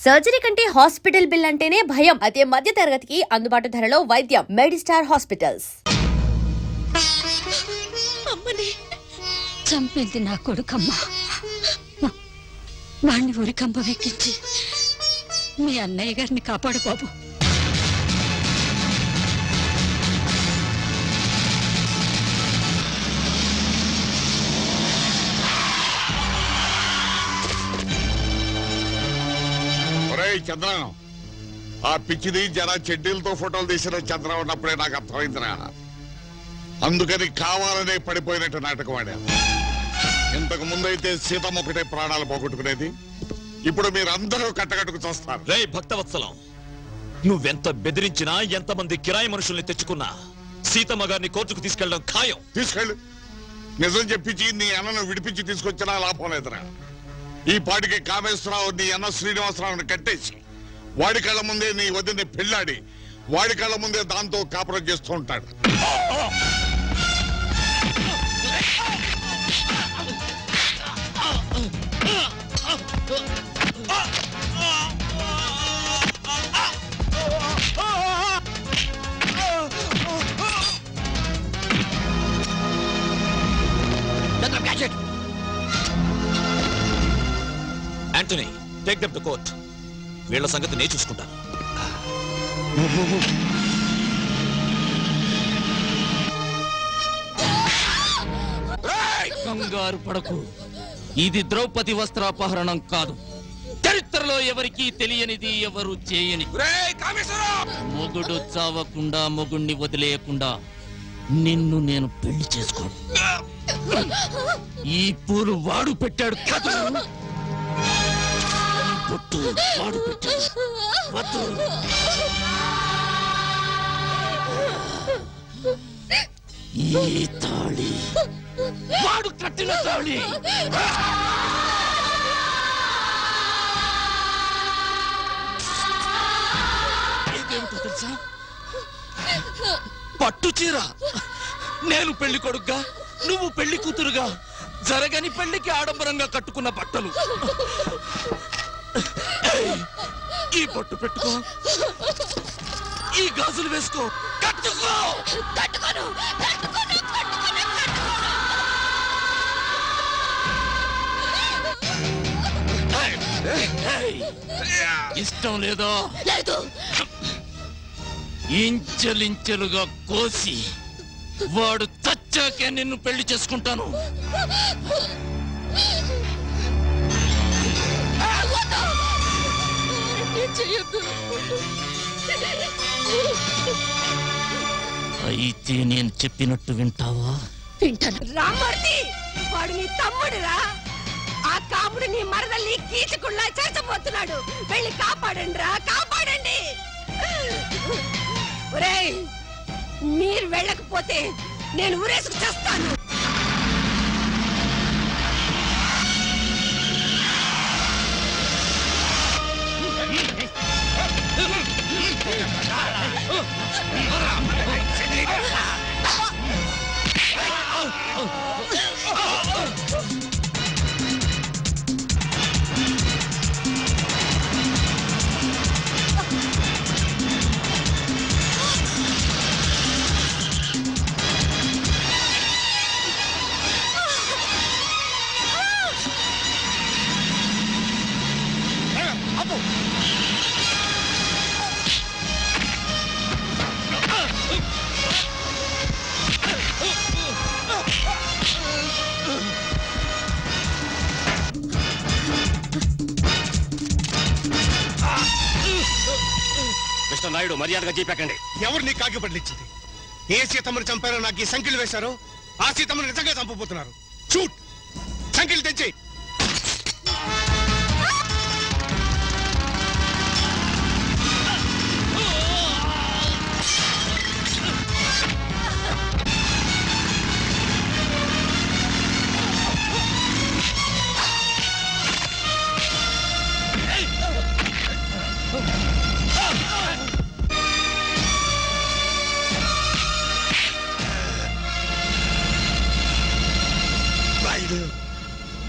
Surgery కంటే hospital bill అంటేనే భయం. అదే మధ్య తరగతికి అందుబాటు ధరలో వైద్యం. Medistar hospitals. అమ్మని చంపింది నా కొడుకమ్మ. వాణ్ణి ఉరికంబ వెక్కించి మీ అన్నయ్య గారిని కాపాడు బాబు. చంద్రం, ఆ పిచ్చిది జన చెడ్డీలతో ఫోటోలు తీసిన చంద్రం ఉన్నప్పుడే నాకు అర్థమైందిరా. అందుకని కావాలనే పడిపోయినట్టు నాటకం ఆడాను. ఇంతకు ముందైతే సీతమ్మ ఒకటే ప్రాణాలు పోగొట్టుకునేది. ఇప్పుడు మీరందరూ కట్టకట్టుకు చూస్తారు. రే భక్తవత్సలం, నువ్వెంత బెదిరించినా ఎంతమంది కిరాయి మనుషుల్ని తెచ్చుకున్నా సీతమ్మ గారిని కోర్టుకు తీసుకెళ్ళడం ఖాయం. తీసుకెళ్ళు. నిజం చెప్పించి నీ అన్నను విడిపించి తీసుకొచ్చినా లాభం లేదురా. ఈ పాటికి కామేశ్వరరావు నీ అన్న శ్రీనివాసరావుని కట్టేసి వాడి కళ్ళ ముందే నీ వదిని పెళ్ళాడి వాడి కళ్ళ ముందే దాంతో కాపురం చేస్తూ ఉంటాడు. Antony, take them to court. వీళ్ళ సంగతి నేను చూసుకుంటాను. కంగారు పడకు. ఇది ద్రౌపది వస్త్రాపహరణం కాదు. చరిత్రలో ఎవరికీ తెలియనిది, ఎవరు చేయని. మొగుడు చావకుండా, మొగుణ్ణి వదిలేయకుండా నిన్ను నేను పెళ్లి చేసుకోను. ఈ పూలు వాడు పెట్టాడు కాదు, పొట్టు వాడు పెట్టాడు. వద్దు. ఈ తాళి వాడు కట్టిన తాళి. ఇదేమిటో తెలుసా? పట్టు చీర. నేను పెళ్లి కొడుకుగా, నువ్వు పెళ్లి కూతురుగా జరగని పెళ్లికి ఆడంబరంగా కట్టుకున్న బట్టలు. ఈ పొట్టు పెట్టుకో, ఈ గాజులు వేసుకో, కట్టుకో. ఇష్టం లేదో ఇంచెలించెలుగా కోసి వాడు చచ్చాకే నిన్ను పెళ్లి చేసుకుంటాను. అయితే నేను చెప్పినట్టు వింటావా? వింటాను. రామ్మూర్తి, వాడు నీ తమ్ముడురా. ఆ కాముడు నీ మరదల్ని కీచుకుళ్ళ చేర్చబోతున్నాడు. వెళ్ళి కాపాడండి రా, కాపాడండి. ఒరేయ్, మీరు వెళ్ళకపోతే నేను ఊరేసుకు చేస్తాను. నాయుడు, మర్యాదగా చెప్పకండి. ఎవరు నీ కాకి పట్లిచ్చింది? ఏ సీతమ్మని చంపారో నాకు ఈ సంఖ్యలు వేశారో ఆ సీతమ్మని నిజంగా చంపబోతున్నారు. షూట్, సంఖ్యలు తెచ్చి.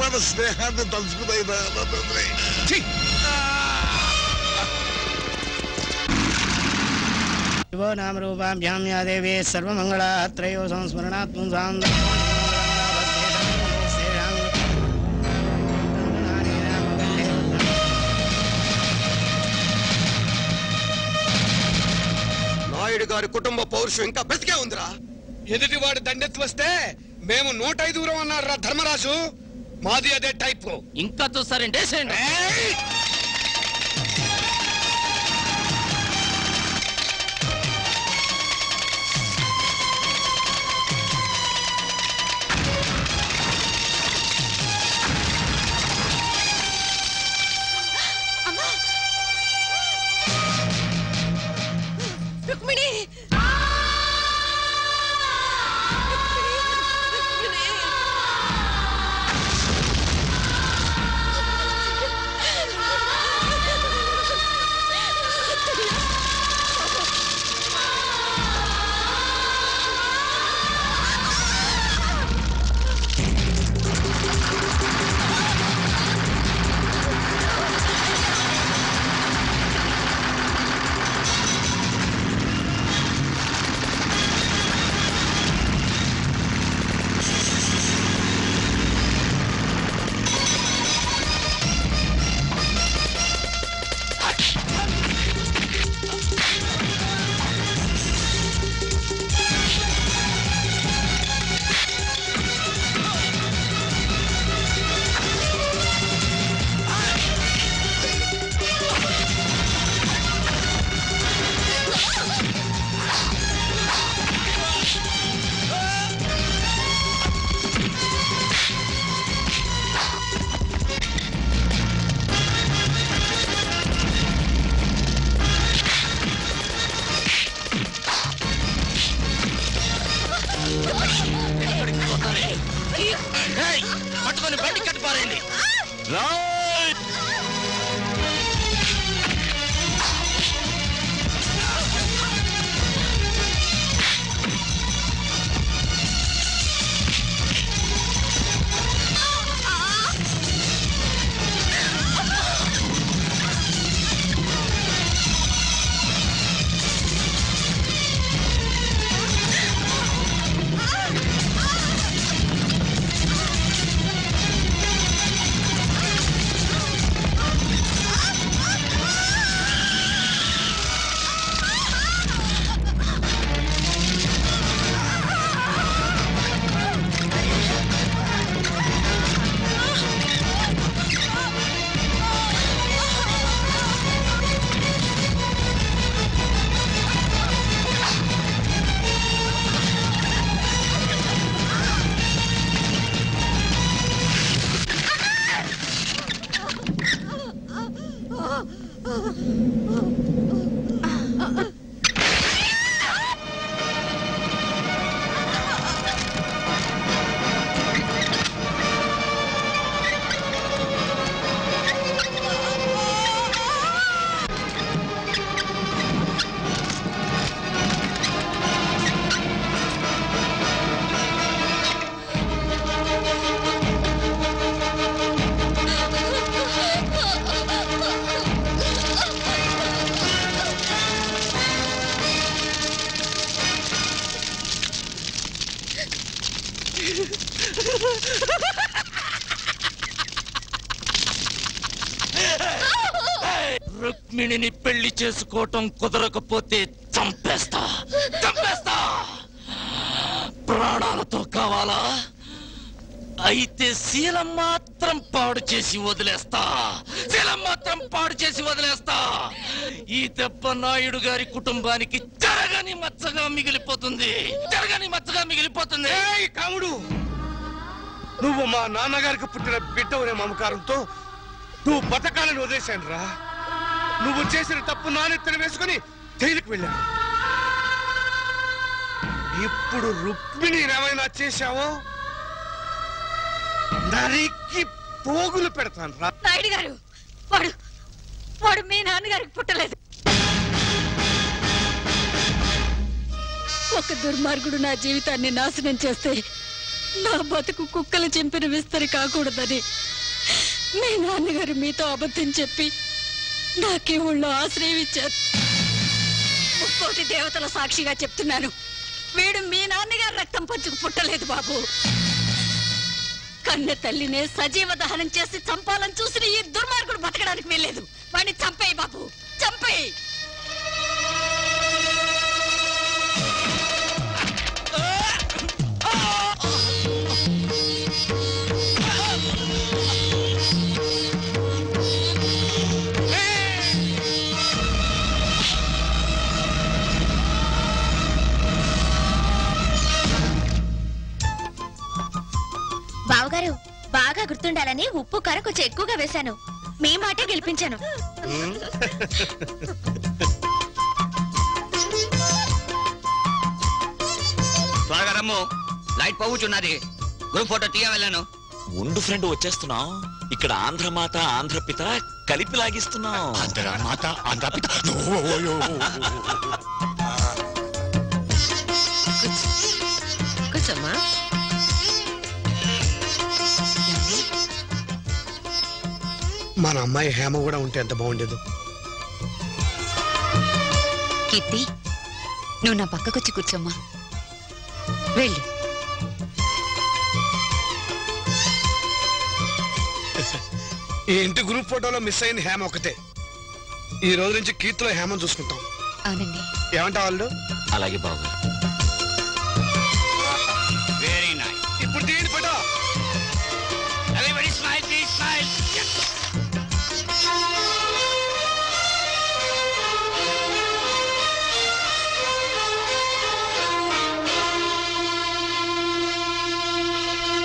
మన స్నేహాన్ని తలుచుకున్నాయినా. नाम रूपाभ्यां या देवी सर्वमंगलात्रयो संस्मरणात्मं सां నాయుడు గారి కుటుంబ పౌరుషం ఇంకా బ్రతికే ఉందిరా. ఎదుటి వాడు దండెత్తి వస్తే మేము 105 దూరం అన్నారా ధర్మరాజు. మాది అదే టైప్. ఇంకా చూస్తారంటే రుక్మిణి పట్టుకొని బయటికి కట్టి పారేయండి. రుక్మిణిని పెళ్లి చేసుకోవటం కుదరకపోతే చంపేస్తా చంపేస్తా. ప్రాణాలతో కావాలా? అయితే శీలం మాత్రం పాడు చేసి వదిలేస్తా. శీలం మాత్రం పాడు చేసి వదిలేస్తా. ఈ దెబ్బ నాయుడు గారి కుటుంబానికి జరగని మచ్చగా మిగిలిపోతుంది. జరగని మచ్చగా మిగిలిపోతుంది. కాముడు, నువ్వు మా నాన్నగారికి పుట్టిన బిడ్డవనే మమకారంతో నువ్వు బతకాలని వదిలేశాను రా. నువ్వు చేసిన తప్పు నానెత్తన వేసుకుని జైలుకి వెళ్ళాను. ఇప్పుడు రుక్మిణి ఏమైనా చేశావో నరికి పోగులు పెడతాను రా. నాయుడు గారు, వాడు వాడు మీ నాన్నగారికి పుట్టలేదు. ఒక దుర్మార్గుడు నా జీవితాన్ని నాశనం చేస్తే నా బతుకు కుక్కలు చింపిన విస్తరి కాకూడదని మీ నాన్నగారు మీతో అబద్ధం చెప్పి నాకే ఊళ్ళో ఆశ్రయం ఇచ్చారు. ముక్కోటి దేవతల సాక్షిగా చెప్తున్నాను, వీడు మీ నాన్నగారు రక్తం పంచుకు పుట్టలేదు బాబు. కన్నె తల్లినే సజీవ దహనం చేసి చంపాలని చూసిన ఈ దుర్మార్గుడు బతకడానికి వీల్లేదు. వాడిని చంపేయి బాబు, చంపేయి. బావగారు, బాగా గుర్తుండాలని ఉప్పు కారం కొంచెం ఎక్కువగా వేశాను. మీ మాటే గెలిపించాను. త్వరగా రమ్ము, లైట్ పోవుచున్నది. గ్రూప్ ఫోటో తీయ వెళ్ళాను. ఉండు ఫ్రెండ్, వచ్చేస్తున్నాం. ఇక్కడ ఆంధ్రమాత ఆంధ్రపిత కలిపి లాగిస్తున్నాం. ఆంధ్రమాత ఆంధ్రపిత. కూర్చోమ్మా. మన అమ్మాయి హేమ కూడా ఉంటే ఎంత బాగుండేదు. కీర్తి, నువ్వు నా పక్కకొచ్చి కూర్చోమ్మా. వెళ్ళు. ఈ ఇంటి గ్రూప్ ఫోటోలో మిస్ అయిన హేమ ఒకతే. ఈ రోజు నుంచి కీర్తిలో హేమను చూసుకుంటాం. అవునండి. ఏమంటావు వాళ్ళు? అలాగే బాబు.